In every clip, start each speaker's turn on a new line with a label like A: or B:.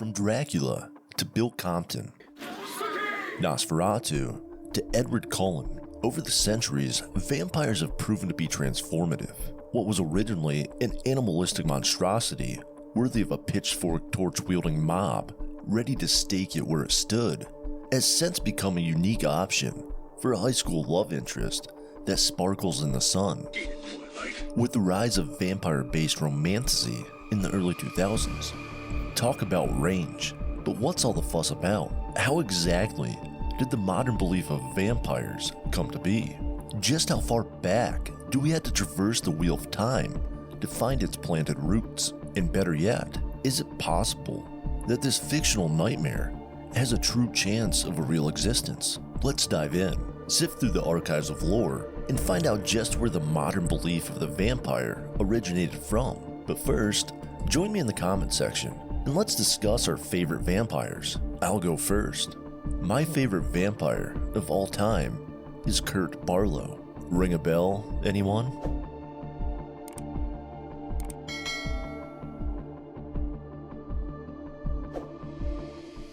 A: From Dracula to Bill Compton, Nosferatu to Edward Cullen, over the centuries, vampires have proven to be transformative. What was originally an animalistic monstrosity, worthy of a pitchfork torch-wielding mob, ready to stake it where it stood, has since become a unique option for a high school love interest that sparkles in the sun. With the rise of vampire-based romantasy in the early 2000s, talk about range, but what's all the fuss about? How exactly did the modern belief of vampires come to be? Just how far back do we have to traverse the wheel of time to find its planted roots? And better yet, is it possible that this fictional nightmare has a true chance of a real existence? Let's dive in, sift through the archives of lore, and find out just where the modern belief of the vampire originated from. But first, join me in the comment section and let's discuss our favorite vampires. I'll go first. My favorite vampire of all time is Kurt Barlow. Ring a bell, anyone?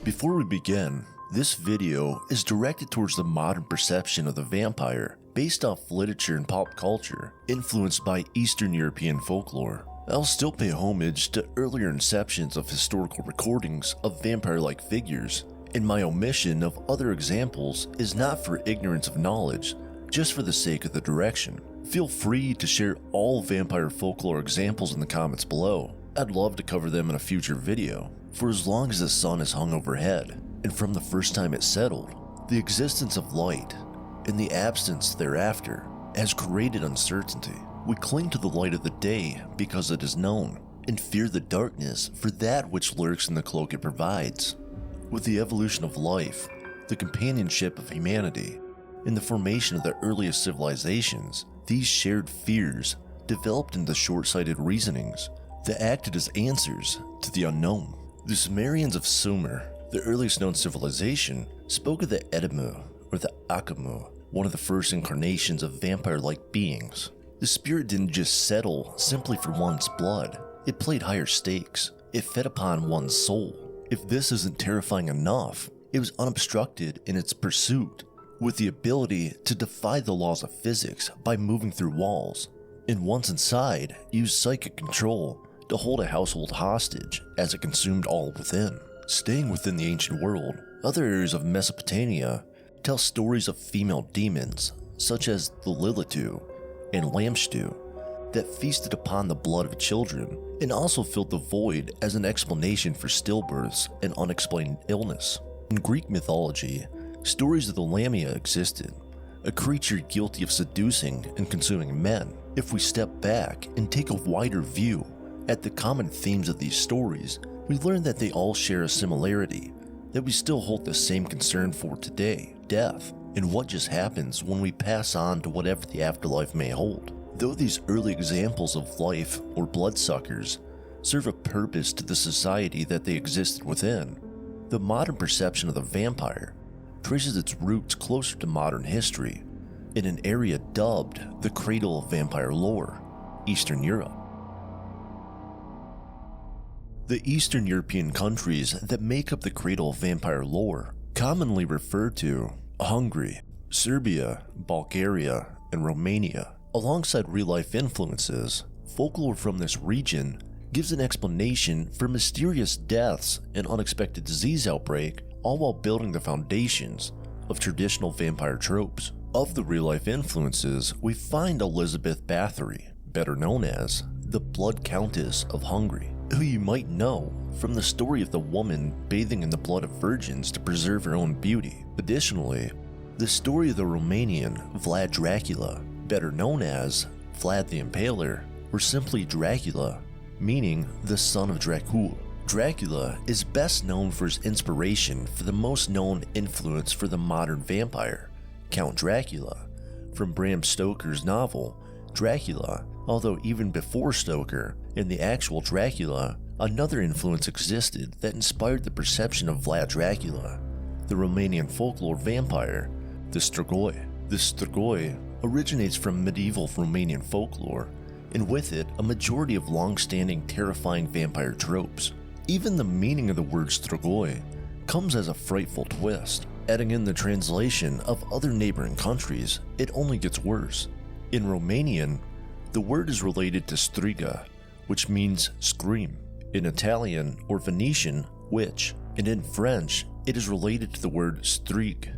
A: Before we begin, this video is directed towards the modern perception of the vampire based off literature and pop culture influenced by Eastern European folklore. I'll still pay homage to earlier inceptions of historical recordings of vampire-like figures, and my omission of other examples is not for ignorance of knowledge, just for the sake of the direction. Feel free to share all vampire folklore examples in the comments below. I'd love to cover them in a future video. For as long as the sun is hung overhead, and from the first time it settled, the existence of light and the absence thereafter has created uncertainty. We cling to the light of the day because it is known, and fear the darkness for that which lurks in the cloak it provides. With the evolution of life, the companionship of humanity, and the formation of the earliest civilizations, these shared fears developed into short-sighted reasonings that acted as answers to the unknown. The Sumerians of Sumer, the earliest known civilization, spoke of the Edimu, or the Akamu, one of the first incarnations of vampire-like beings. The spirit didn't just settle simply for one's blood, it played higher stakes. It fed upon one's soul. If this isn't terrifying enough, it was unobstructed in its pursuit, with the ability to defy the laws of physics by moving through walls, and once inside, used psychic control to hold a household hostage as it consumed all within. Staying within the ancient world, other areas of Mesopotamia tell stories of female demons, such as the Lilitu and Lamshtu, that feasted upon the blood of children and also filled the void as an explanation for stillbirths and unexplained illness. In Greek mythology, stories of the Lamia existed, a creature guilty of seducing and consuming men. If we step back and take a wider view at the common themes of these stories, we learn that they all share a similarity that we still hold the same concern for today: death, and what just happens when we pass on to whatever the afterlife may hold. Though these early examples of life or bloodsuckers serve a purpose to the society that they existed within, the modern perception of the vampire traces its roots closer to modern history in an area dubbed the Cradle of vampire lore, Eastern Europe. The Eastern European countries that make up the Cradle of vampire lore, commonly referred to Hungary, Serbia, Bulgaria, and Romania. Alongside real-life influences, folklore from this region gives an explanation for mysterious deaths and unexpected disease outbreak, all while building the foundations of traditional vampire tropes. Of the real-life influences, we find Elizabeth Bathory, better known as the Blood Countess of Hungary, who you might know from the story of the woman bathing in the blood of virgins to preserve her own beauty. Additionally, the story of the Romanian Vlad Dracula, better known as Vlad the Impaler, or simply Dracula, meaning the son of Dracul. Dracula is best known for his inspiration for the most known influence for the modern vampire, Count Dracula, from Bram Stoker's novel Dracula. Although even before Stoker and the actual Dracula, another influence existed that inspired the perception of Vlad Dracula, the Romanian folklore vampire, the Strigoi. The Strigoi originates from medieval Romanian folklore, and with it, a majority of long-standing terrifying vampire tropes. Even the meaning of the word strigoi comes as a frightful twist. Adding in the translation of other neighboring countries, it only gets worse. In Romanian, the word is related to striga, which means scream. In Italian or Venetian, witch. And in French, it is related to the word strig,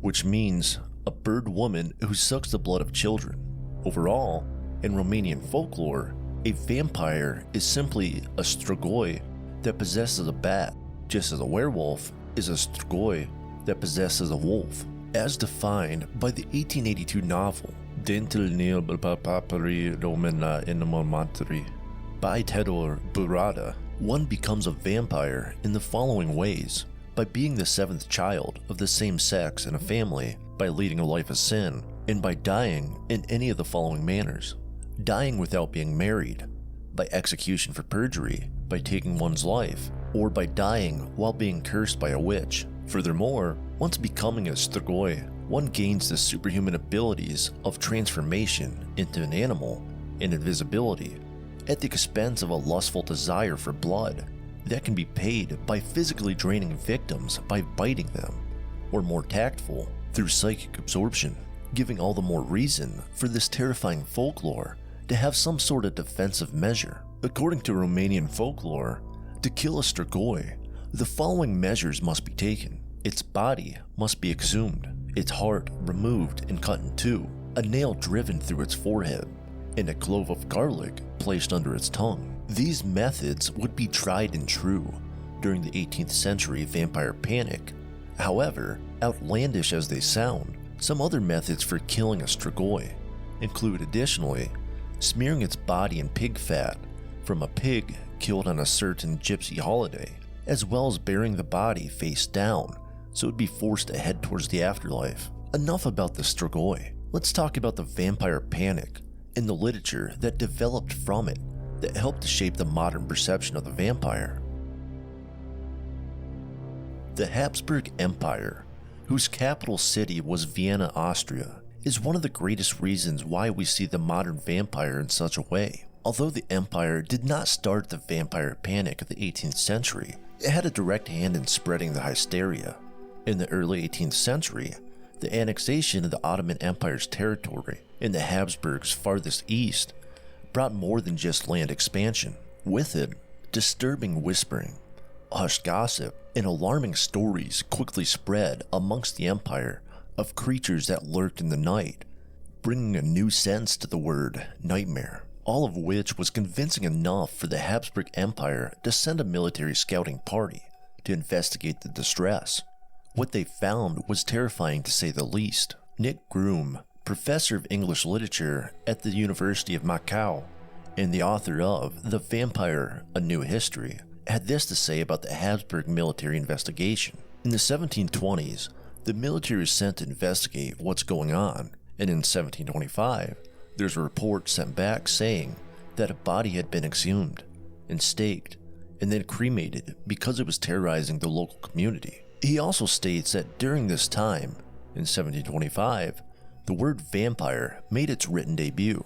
A: which means a bird woman who sucks the blood of children. Overall, in Romanian folklore, a vampire is simply a strigoi that possesses a bat, just as a werewolf is a strigoi that possesses a wolf. As defined by the 1882 novel Dentil nil papari romana inamomatri by Tedor Burada, one becomes a vampire in the following ways: by being the seventh child of the same sex in a family, by leading a life of sin, and by dying in any of the following manners: dying without being married, by execution for perjury, by taking one's life, or by dying while being cursed by a witch. Furthermore, once becoming a strigoi, one gains the superhuman abilities of transformation into an animal and invisibility, at the expense of a lustful desire for blood that can be paid by physically draining victims by biting them, or more tactful, through psychic absorption, giving all the more reason for this terrifying folklore to have some sort of defensive measure. According to Romanian folklore, to kill a strigoi, the following measures must be taken. Its body must be exhumed, its heart removed and cut in two, a nail driven through its forehead, and a clove of garlic placed under its tongue. These methods would be tried and true during the 18th century vampire panic. However, outlandish as they sound, some other methods for killing a strigoi include additionally smearing its body in pig fat from a pig killed on a certain gypsy holiday, as well as burying the body face down so it would be forced to head towards the afterlife. Enough about the strigoi. Let's talk about the vampire panic and the literature that developed from it that helped to shape the modern perception of the vampire. The Habsburg Empire, whose capital city was Vienna, Austria, is one of the greatest reasons why we see the modern vampire in such a way. Although the empire did not start the vampire panic of the 18th century, it had a direct hand in spreading the hysteria. In the early 18th century, the annexation of the Ottoman Empire's territory in the Habsburgs' farthest east brought more than just land expansion. With it, disturbing whispering, hushed gossip, and alarming stories quickly spread amongst the empire of creatures that lurked in the night, bringing a new sense to the word nightmare, all of which was convincing enough for the Habsburg Empire to send a military scouting party to investigate the distress. What they found was terrifying to say the least. Nick Groom, professor of English literature at the University of Macau and the author of The Vampire: A New History, had this to say about the Habsburg military investigation. In the 1720s, the military was sent to investigate what's going on, and in 1725, there's a report sent back saying that a body had been exhumed and staked and then cremated because it was terrorizing the local community. He also states that during this time, in 1725, the word vampire made its written debut.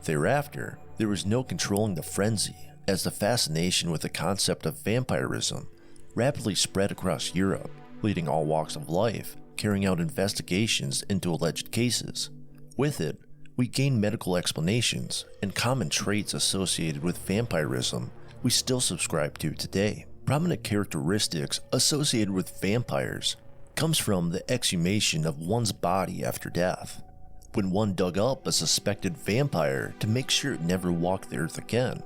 A: Thereafter, there was no controlling the frenzy, as the fascination with the concept of vampirism rapidly spread across Europe, leading all walks of life carrying out investigations into alleged cases. With it, we gain medical explanations and common traits associated with vampirism we still subscribe to today. Prominent characteristics associated with vampires comes from the exhumation of one's body after death. When one dug up a suspected vampire to make sure it never walked the earth again,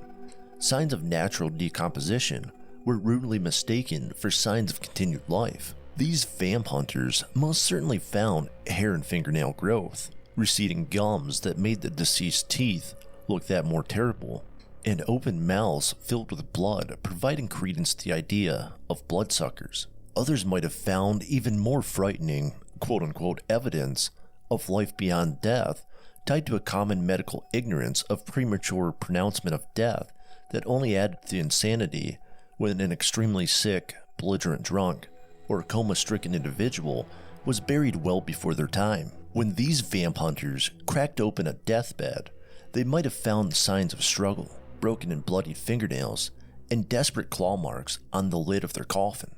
A: signs of natural decomposition were rudely mistaken for signs of continued life. These vamp hunters most certainly found hair and fingernail growth, receding gums that made the deceased's teeth look that more terrible, and open mouths filled with blood, providing credence to the idea of bloodsuckers. Others might have found even more frightening, quote-unquote, evidence of life beyond death tied to a common medical ignorance of premature pronouncement of death that only added to the insanity when an extremely sick, belligerent drunk, or coma-stricken individual was buried well before their time. When these vamp hunters cracked open a deathbed, they might have found signs of struggle, broken and bloody fingernails, and desperate claw marks on the lid of their coffin.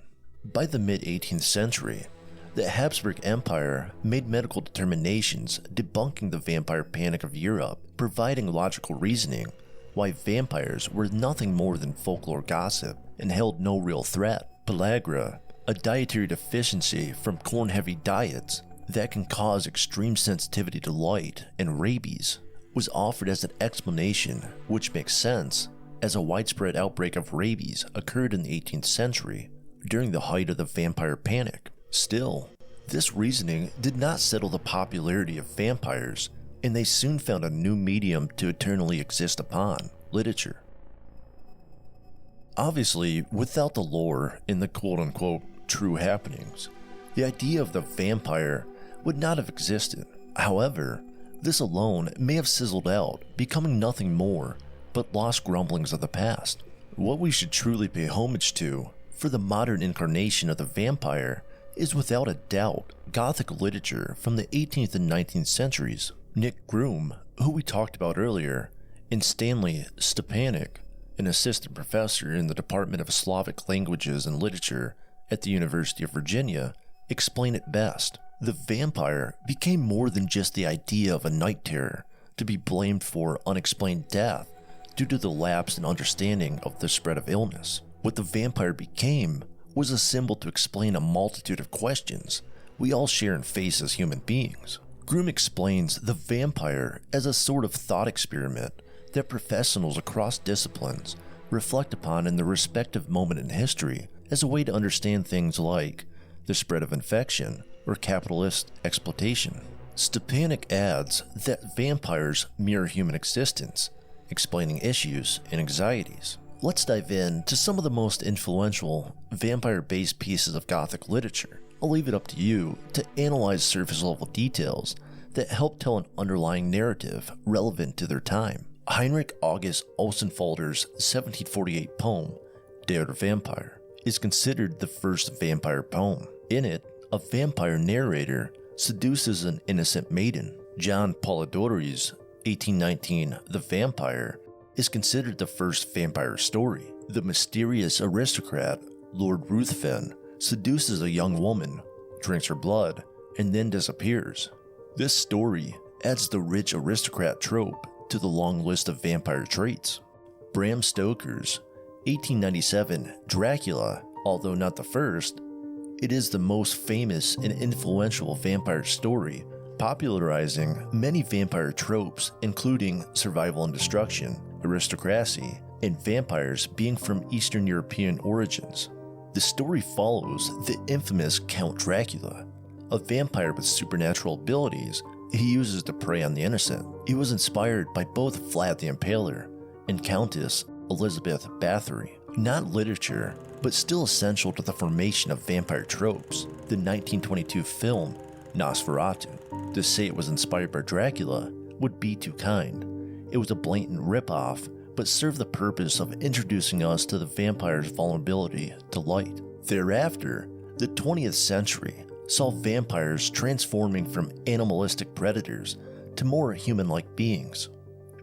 A: By the mid-18th century, the Habsburg Empire made medical determinations debunking the vampire panic of Europe, providing logical reasoning why vampires were nothing more than folklore gossip and held no real threat. Pellagra, a dietary deficiency from corn-heavy diets that can cause extreme sensitivity to light and rabies, was offered as an explanation, which makes sense, as a widespread outbreak of rabies occurred in the 18th century during the height of the vampire panic. Still, this reasoning did not settle the popularity of vampires, and they soon found a new medium to eternally exist upon: literature. Obviously, without the lore and the quote-unquote true happenings, the idea of the vampire would not have existed. However, this alone may have sizzled out, becoming nothing more but lost grumblings of the past. What we should truly pay homage to for the modern incarnation of the vampire is without a doubt Gothic literature from the 18th and 19th centuries. Nick Groom, who we talked about earlier, and Stanley Stepanek, an assistant professor in the Department of Slavic Languages and Literature at the University of Virginia, explain it best. The vampire became more than just the idea of a night terror to be blamed for unexplained death due to the lapse in understanding of the spread of illness. What the vampire became was a symbol to explain a multitude of questions we all share and face as human beings. Groom explains the vampire as a sort of thought experiment that professionals across disciplines reflect upon in their respective moment in history as a way to understand things like the spread of infection or capitalist exploitation. Stepanek adds that vampires mirror human existence, explaining issues and anxieties. Let's dive into some of the most influential vampire-based pieces of Gothic literature. I'll leave it up to you to analyze surface-level details that help tell an underlying narrative relevant to their time. Heinrich August Osenfelder's 1748 poem, Der Vampire, is considered the first vampire poem. In it, a vampire narrator seduces an innocent maiden. John Polidori's 1819 The Vampire is considered the first vampire story. The mysterious aristocrat, Lord Ruthven, seduces a young woman, drinks her blood, and then disappears. This story adds the rich aristocrat trope to the long list of vampire traits. Bram Stoker's 1897 Dracula, although not the first, it is the most famous and influential vampire story, popularizing many vampire tropes including survival and destruction, aristocracy, and vampires being from Eastern European origins. The story follows the infamous Count Dracula, a vampire with supernatural abilities he uses to prey on the innocent. He was inspired by both Vlad the Impaler and Countess Elizabeth Bathory. Not literature, but still essential to the formation of vampire tropes, the 1922 film Nosferatu. To say it was inspired by Dracula would be too kind. It was a blatant ripoff, but served the purpose of introducing us to the vampire's vulnerability to light. Thereafter, the 20th century saw vampires transforming from animalistic predators to more human-like beings.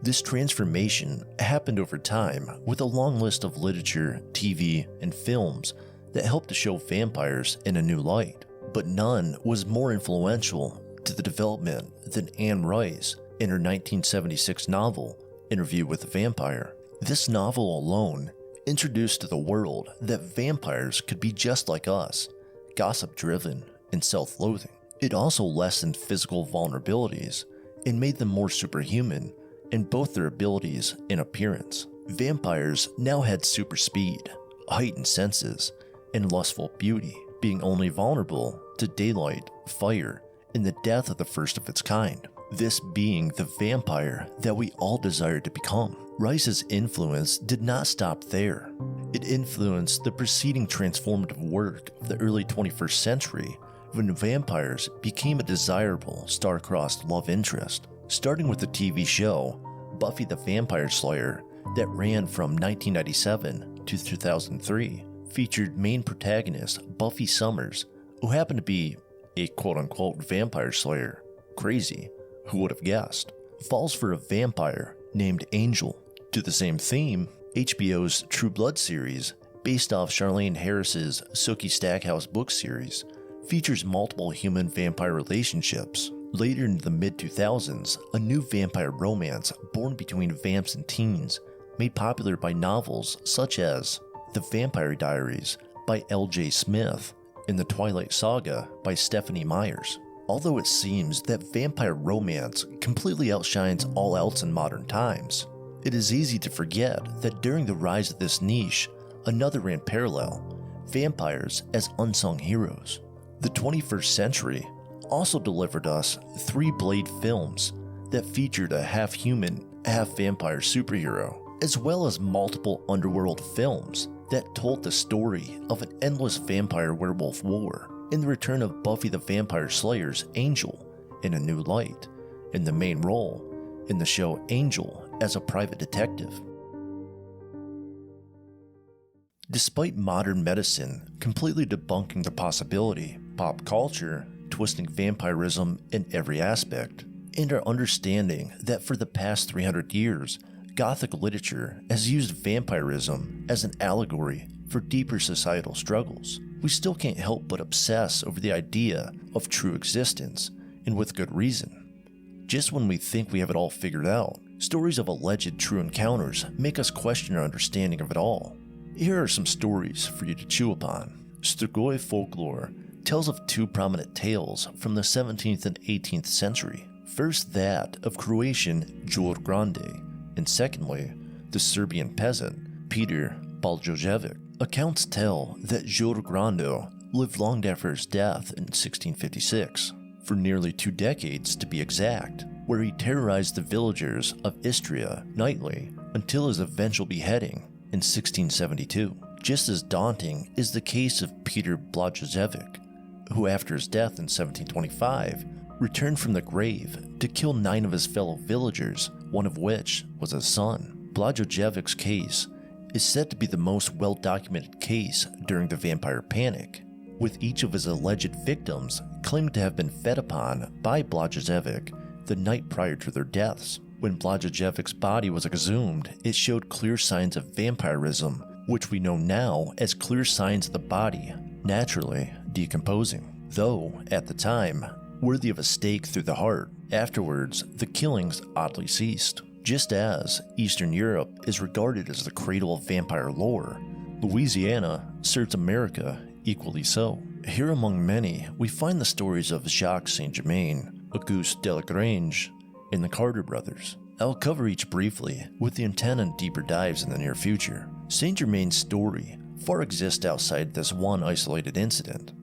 A: This transformation happened over time with a long list of literature, TV, and films that helped to show vampires in a new light, but none was more influential to the development than Anne Rice in her 1976 novel, Interview with the Vampire. This novel alone introduced to the world that vampires could be just like us, gossip-driven and self-loathing. It also lessened physical vulnerabilities and made them more superhuman in both their abilities and appearance. Vampires now had super speed, heightened senses, and lustful beauty, being only vulnerable to daylight, fire, and the death of the first of its kind. This being the vampire that we all desire to become. Rice's influence did not stop there. It influenced the preceding transformative work of the early 21st century when vampires became a desirable star-crossed love interest, starting with the TV show Buffy the Vampire Slayer that ran from 1997 to 2003, featured main protagonist Buffy Summers, who happened to be a quote-unquote vampire slayer. Crazy, who would have guessed? Falls for a vampire named Angel. To the same theme, HBO's True Blood series, based off Charlaine Harris's Sookie Stackhouse book series, features multiple human-vampire relationships. Later in the mid-2000s, a new vampire romance born between vamps and teens, made popular by novels such as The Vampire Diaries by L.J. Smith and The Twilight Saga by Stephanie Myers. Although it seems that vampire romance completely outshines all else in modern times, it is easy to forget that during the rise of this niche, another ran parallel: vampires as unsung heroes. The 21st century also delivered us 3 Blade films that featured a half-human, half-vampire superhero, as well as multiple underworld films that told the story of an endless vampire-werewolf war, and the return of Buffy the Vampire Slayer's Angel in a new light, in the main role in the show Angel as a private detective. Despite modern medicine completely debunking the possibility, pop culture twisting vampirism in every aspect, and our understanding that for the past 300 years, Gothic literature has used vampirism as an allegory for deeper societal struggles, we still can't help but obsess over the idea of true existence, and with good reason. Just when we think we have it all figured out, stories of alleged true encounters make us question our understanding of it all. Here are some stories for you to chew upon. Strigoi folklore tells of 2 prominent tales from the 17th and 18th century. First, that of Croatian Jur Grande, and secondly, the Serbian peasant Peter Baljojevic. Accounts tell that Jur Grande lived long after his death in 1656, for nearly 2 decades to be exact, where he terrorized the villagers of Istria nightly until his eventual beheading in 1672. Just as daunting is the case of Peter Blajojevic, who after his death in 1725 returned from the grave to kill 9 of his fellow villagers, one of which was his son. Blajojevic's case is said to be the most well-documented case during the vampire panic, with each of his alleged victims claimed to have been fed upon by Blajojevic the night prior to their deaths. When Blajojevic's body was exhumed, it showed clear signs of vampirism, which we know now as clear signs of the body naturally decomposing, though, at the time, worthy of a stake through the heart. Afterwards, the killings oddly ceased. Just as Eastern Europe is regarded as the cradle of vampire lore, Louisiana serves America equally so. Here among many, we find the stories of Jacques Saint-Germain, Auguste Delagrange, and the Carter brothers. I'll cover each briefly, with the intent on deeper dives in the near future. Saint-Germain's story far exists outside this one isolated incident,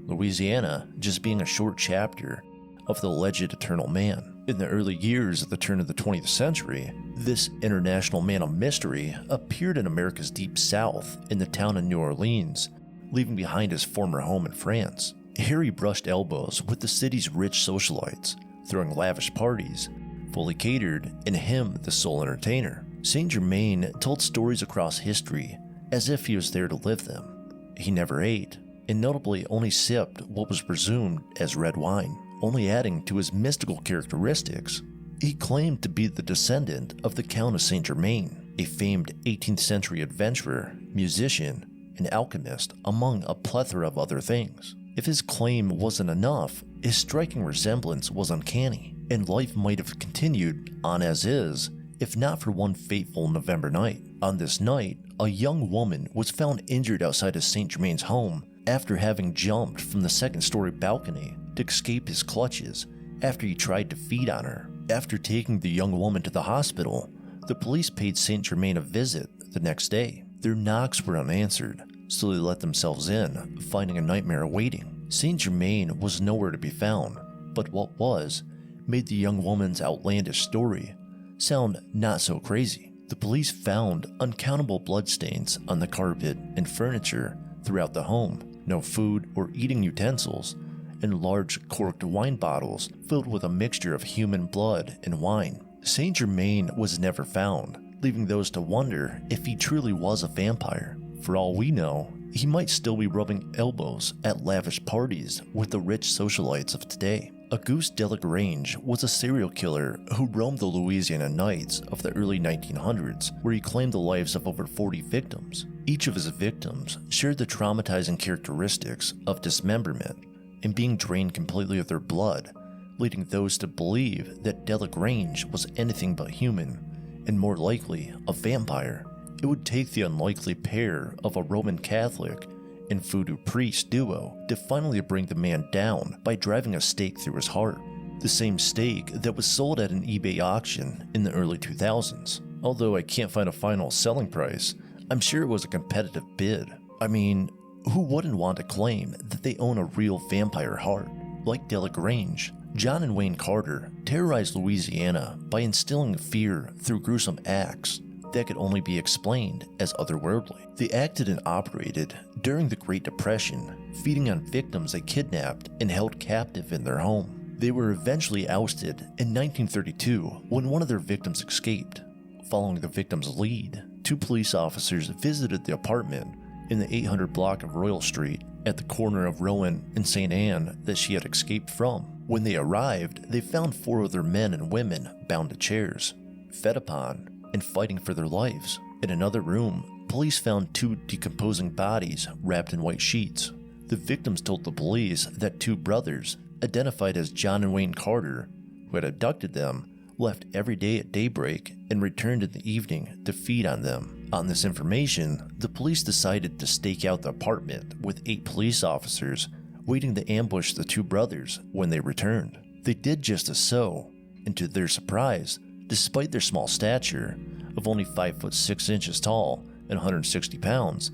A: Louisiana just being a short chapter of the alleged eternal man. In the early years of the turn of the 20th century, this international man of mystery appeared in America's deep south in the town of New Orleans, leaving behind his former home in France. Here he brushed elbows with the city's rich socialites, throwing lavish parties, fully catered, and him the sole entertainer. Saint-Germain told stories across history as if he was there to live them. He never ate, and notably only sipped what was presumed as red wine, only adding to his mystical characteristics. He claimed to be the descendant of the Count of Saint-Germain, a famed 18th century adventurer, musician, and alchemist, among a plethora of other things. If his claim wasn't enough, his striking resemblance was uncanny, and life might have continued on as is, if not for one fateful November night. On this night, a young woman was found injured outside of Saint-Germain's home after having jumped from the second-story balcony to escape his clutches after he tried to feed on her. After taking the young woman to the hospital, the police paid Saint-Germain a visit the next day. Their knocks were unanswered, so they let themselves in, finding a nightmare awaiting. Saint-Germain was nowhere to be found, but what was made the young woman's outlandish story sound not so crazy. The police found uncountable bloodstains on the carpet and furniture throughout the home, no food or eating utensils, and large corked wine bottles filled with a mixture of human blood and wine. Saint-Germain was never found, leaving those to wonder if he truly was a vampire. For all we know, he might still be rubbing elbows at lavish parties with the rich socialites of today. Auguste Delagrange was a serial killer who roamed the Louisiana nights of the early 1900s, where he claimed the lives of over 40 victims. Each of his victims shared the traumatizing characteristics of dismemberment and being drained completely of their blood, leading those to believe that Delagrange was anything but human, and more likely a vampire. It would take the unlikely pair of a Roman Catholic and voodoo priest duo to finally bring the man down by driving a stake through his heart. The same stake that was sold at an eBay auction in the early 2000s. Although I can't find a final selling price, I'm sure it was a competitive bid. I mean, who wouldn't want to claim that they own a real vampire heart? Like Delagrange, John and Wayne Carter terrorized Louisiana by instilling fear through gruesome acts that could only be explained as otherworldly. They acted and operated during the Great Depression, feeding on victims they kidnapped and held captive in their home. They were eventually ousted in 1932 when one of their victims escaped. Following the victim's lead, 2 police officers visited the apartment in the 800 block of Royal Street at the corner of Rowan and St. Anne that she had escaped from. When they arrived, they found 4 other men and women bound to chairs, fed upon, and fighting for their lives. In another room, police found 2 decomposing bodies wrapped in white sheets. The victims told the police that 2 brothers, identified as John and Wayne Carter, who had abducted them, left every day at daybreak and returned in the evening to feed on them. On this information, the police decided to stake out the apartment with 8 police officers, waiting to ambush the 2 brothers when they returned. They did just as so, and to their surprise, despite their small stature of only 5 foot 6 inches tall and 160 pounds,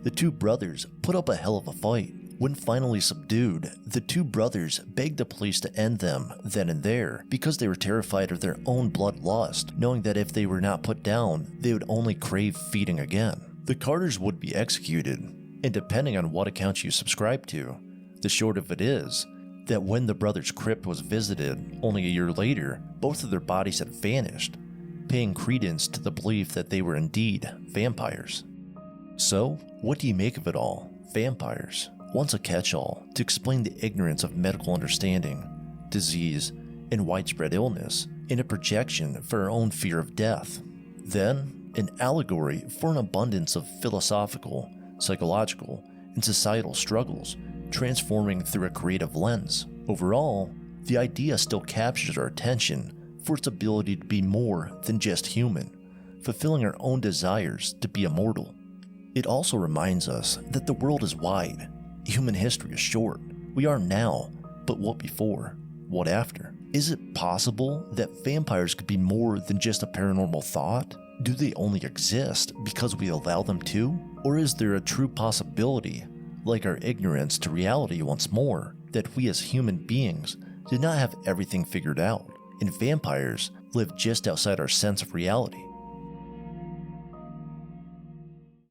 A: the 2 brothers put up a hell of a fight. When finally subdued, the 2 brothers begged the police to end them then and there because they were terrified of their own bloodlust, knowing that if they were not put down, they would only crave feeding again. The Carters would be executed, and depending on what account you subscribe to, the short of it is that when the brothers' crypt was visited only a year later, both of their bodies had vanished, paying credence to the belief that they were indeed vampires. So, what do you make of it all? Vampires. Once a catch-all to explain the ignorance of medical understanding, disease, and widespread illness, and a projection for our own fear of death. Then, an allegory for an abundance of philosophical, psychological, and societal struggles, transforming through a creative lens. Overall, the idea still captures our attention for its ability to be more than just human, fulfilling our own desires to be immortal. It also reminds us that the world is wide, human history is short. We are now, but what before? What after? Is it possible that vampires could be more than just a paranormal thought? Do they only exist because we allow them to? Or is there a true possibility, like our ignorance to reality once more, that we as human beings did not have everything figured out, and vampires live just outside our sense of reality?